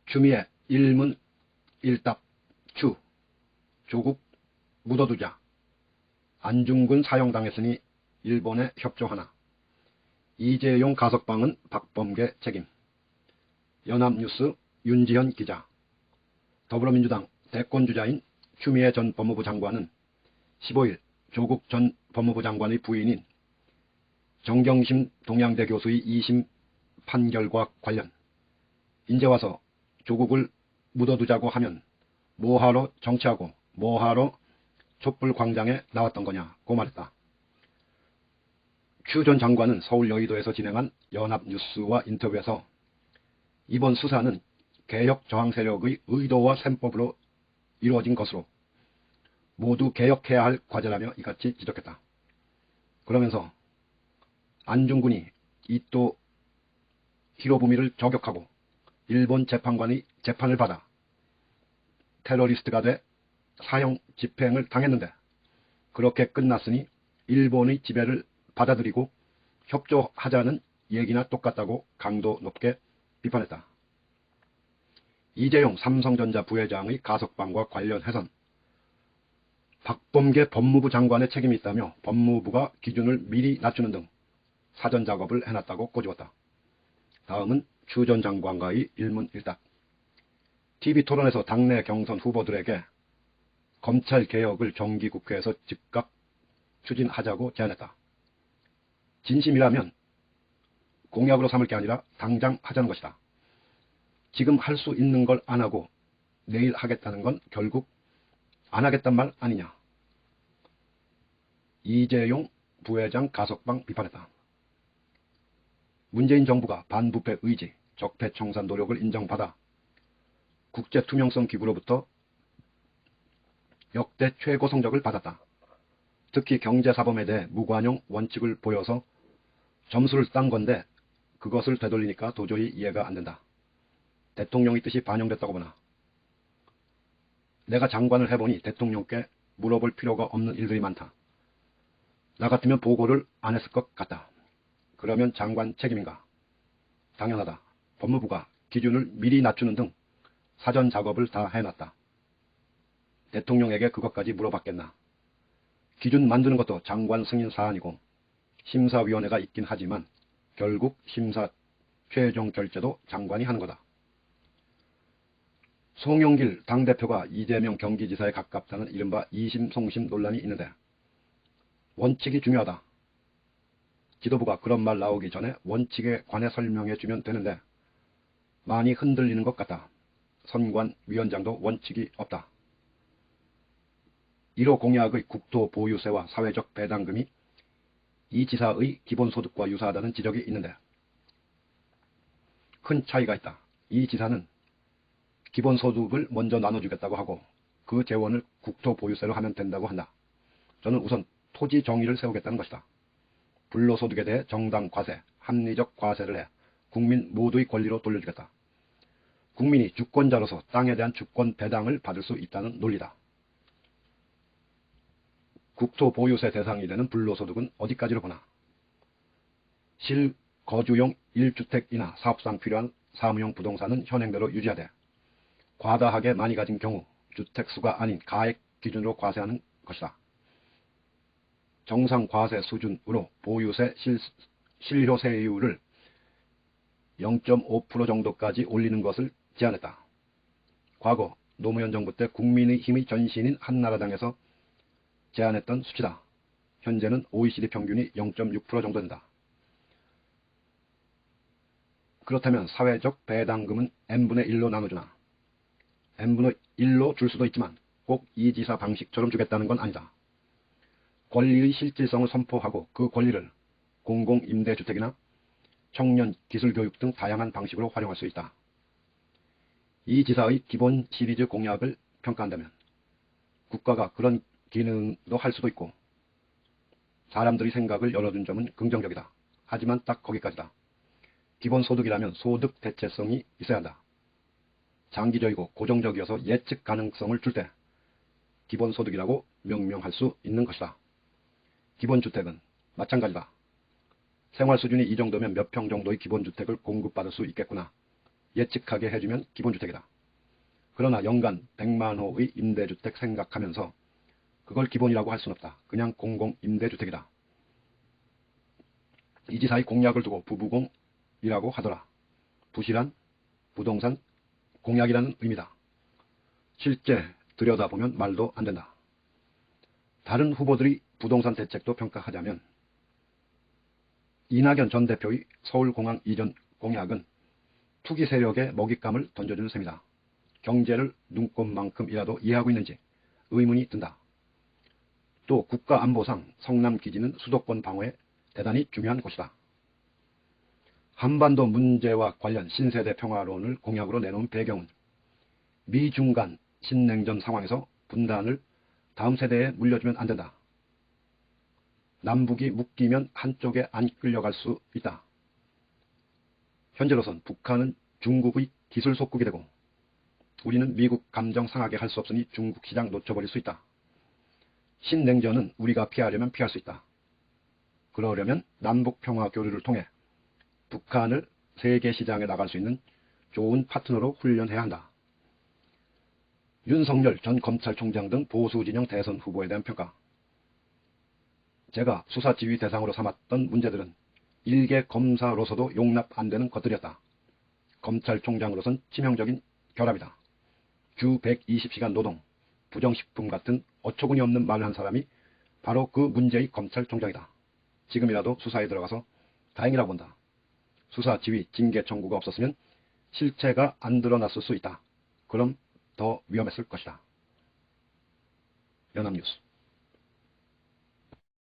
추미애 일문 일답 추 조국 묻어두자. 안중근 사형당했으니 일본에 협조하나. 이재용 가석방은 박범계 책임. 연합뉴스 윤지현 기자. 더불어민주당 대권주자인 추미애 전 법무부 장관은 15일 조국 전 법무부 장관의 부인인 정경심 동양대 교수의 2심 판결과 관련 이제 와서 조국을 묻어두자고 하면 뭐하러 정치하고 뭐하러 촛불광장에 나왔던 거냐고 말했다. 추 전 장관은 서울 여의도에서 진행한 연합뉴스와 인터뷰에서 이번 수사는 개혁 저항 세력의 의도와 셈법으로 이루어진 것으로 모두 개혁해야 할 과제라며 이같이 지적했다. 그러면서 안중근이 이토 히로부미를 저격하고 일본 재판관의 재판을 받아 테러리스트가 돼 사형 집행을 당했는데 그렇게 끝났으니 일본의 지배를 받아들이고 협조하자는 얘기나 똑같다고 강도 높게 비판했다. 이재용 삼성전자 부회장의 가석방과 관련해선 박범계 법무부 장관의 책임이 있다며 법무부가 기준을 미리 낮추는 등 사전 작업을 해놨다고 꼬집었다. 다음은 추 전 장관과의 일문일답. TV토론에서 당내 경선 후보들에게 검찰개혁을 정기국회에서 즉각 추진하자고 제안했다. 진심이라면 공약으로 삼을 게 아니라 당장 하자는 것이다. 지금 할 수 있는 걸 안 하고 내일 하겠다는 건 결국 안 하겠단 말 아니냐. 이재용 부회장 가석방 비판했다. 문재인 정부가 반부패 의지, 적폐 청산 노력을 인정받아 국제투명성기구로부터 역대 최고 성적을 받았다. 특히 경제사범에 대해 무관용 원칙을 보여서 점수를 딴 건데 그것을 되돌리니까 도저히 이해가 안 된다. 대통령의 뜻이 반영됐다고 보나. 내가 장관을 해보니 대통령께 물어볼 필요가 없는 일들이 많다. 나 같으면 보고를 안 했을 것 같다. 그러면 장관 책임인가? 당연하다. 법무부가 기준을 미리 낮추는 등 사전 작업을 다 해놨다. 대통령에게 그것까지 물어봤겠나. 기준 만드는 것도 장관 승인 사안이고 심사위원회가 있긴 하지만 결국 심사 최종 결재도 장관이 하는 거다. 송영길 당대표가 이재명 경기지사에 가깝다는 이른바 이심송심 논란이 있는데 원칙이 중요하다. 지도부가 그런 말 나오기 전에 원칙에 관해 설명해 주면 되는데 많이 흔들리는 것 같다. 선관위원장도 원칙이 없다. 1호 공약의 국토 보유세와 사회적 배당금이 이 지사의 기본소득과 유사하다는 지적이 있는데 큰 차이가 있다. 이 지사는 기본소득을 먼저 나눠주겠다고 하고 그 재원을 국토 보유세로 하면 된다고 한다. 저는 우선 토지 정의를 세우겠다는 것이다. 불로소득에 대해 정당 과세, 합리적 과세를 해 국민 모두의 권리로 돌려주겠다. 국민이 주권자로서 땅에 대한 주권 배당을 받을 수 있다는 논리다. 국토 보유세 대상이 되는 불로소득은 어디까지로 보나. 실거주용 1주택이나 사업상 필요한 사무용 부동산은 현행대로 유지하되 과다하게 많이 가진 경우 주택수가 아닌 가액 기준으로 과세하는 것이다. 정상 과세 수준으로 보유세 실효세율을 0.5% 정도까지 올리는 것을 제안했다. 과거 노무현 정부 때 국민의힘의 전신인 한나라당에서 제안했던 수치다. 현재는 OECD 평균이 0.6% 정도 된다. 그렇다면 사회적 배당금은 n분의 1로 나눠주나. n분의 1로 줄 수도 있지만 꼭 이 지사 방식처럼 주겠다는 건 아니다. 권리의 실질성을 선포하고 그 권리를 공공임대주택이나 청년 기술교육 등 다양한 방식으로 활용할 수 있다. 이 지사의 기본 시리즈 공약을 평가한다면 국가가 그런 기능도 할 수도 있고 사람들의 생각을 열어준 점은 긍정적이다. 하지만 딱 거기까지다. 기본소득이라면 소득 대체성이 있어야 한다. 장기적이고 고정적이어서 예측 가능성을 줄 때 기본소득이라고 명명할 수 있는 것이다. 기본주택은 마찬가지다. 생활 수준이 이 정도면 몇 평 정도의 기본주택을 공급받을 수 있겠구나. 예측하게 해주면 기본주택이다. 그러나 연간 100만 호의 임대주택 생각하면서 그걸 기본이라고 할 수는 없다. 그냥 공공임대주택이다. 이 지사의 공약을 두고 부부공이라고 하더라. 부실한 부동산 공약이라는 의미다. 실제 들여다보면 말도 안 된다. 다른 후보들의 부동산 대책도 평가하자면 이낙연 전 대표의 서울공항 이전 공약은 투기 세력에 먹잇감을 던져주는 셈이다. 경제를 눈꼽만큼이라도 이해하고 있는지 의문이 든다. 또 국가안보상 성남기지는 수도권 방어에 대단히 중요한 곳이다. 한반도 문제와 관련 신세대 평화론을 공약으로 내놓은 배경은 미중 간 신냉전 상황에서 분단을 다음 세대에 물려주면 안 된다. 남북이 묶이면 한쪽에 안 끌려갈 수 있다. 현재로선 북한은 중국의 기술 속국이 되고 우리는 미국 감정 상하게 할 수 없으니 중국 시장 놓쳐버릴 수 있다. 신냉전은 우리가 피하려면 피할 수 있다. 그러려면 남북 평화 교류를 통해 북한을 세계 시장에 나갈 수 있는 좋은 파트너로 훈련해야 한다. 윤석열 전 검찰총장 등 보수 진영 대선 후보에 대한 평가. 제가 수사지휘 대상으로 삼았던 문제들은 일개 검사로서도 용납 안 되는 것들이었다. 검찰총장으로선 치명적인 결함이다. 주 120시간 노동, 부정식품 같은 어처구니 없는 말을 한 사람이 바로 그 문제의 검찰총장이다. 지금이라도 수사에 들어가서 다행이라고 본다. 수사 지휘, 징계 청구가 없었으면 실체가 안 드러났을 수 있다. 그럼 더 위험했을 것이다. 연합뉴스